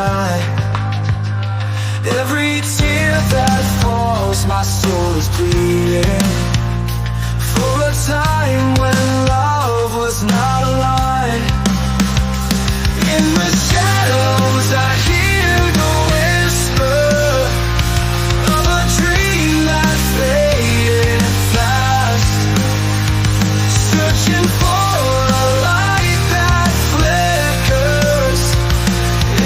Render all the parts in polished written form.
night. Every tear that falls, my soul is bleeding for a time when love was not aligned. In the shadows I hear the whisper of a dream that faded fast, searching for a light that flickers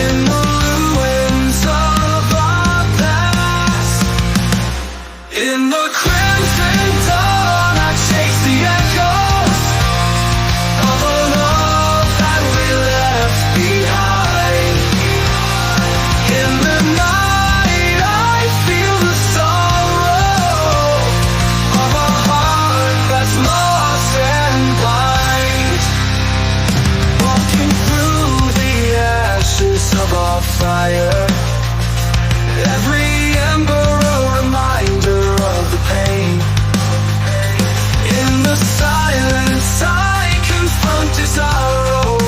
in the ruins of our past. In the crimson dawn I chase the echoes of a love that we left behind. In the night I feel the sorrow of a heart that's lost and blind, walking through the ashes of our fire. Every ember a reminder of the pain. In the silence I confront desire,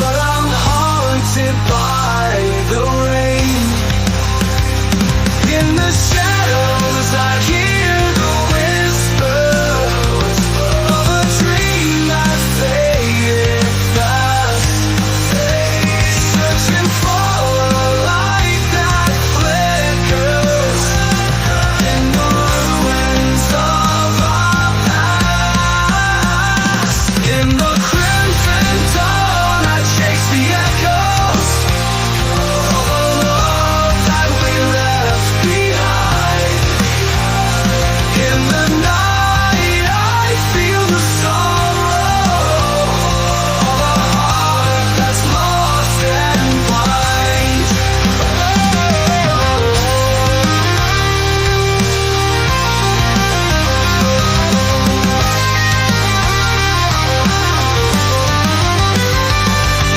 but I'm haunted by the rain. In the shadows I hear the whispers of a dream that faded fast, searching for a light that flickers in the ruins of our past. In the crimson dawn I chase the echoes of a love that we left behind. In the night I feel the sorrow of a heart that's lost and blind.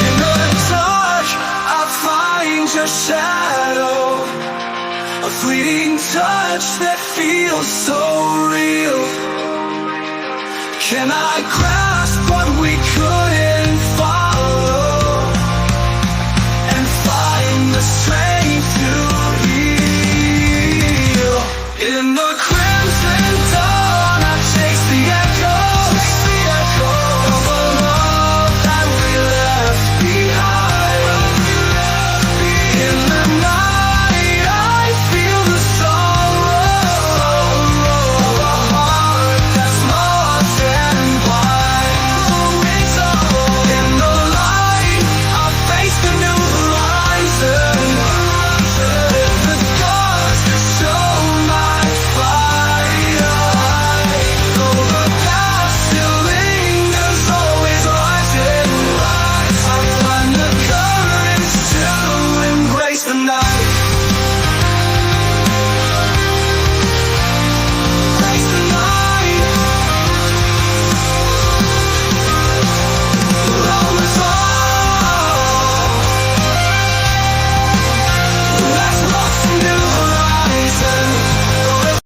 In the dark I find your shadow, a fleeting touch that feels so real. Can I grasp what we couldn't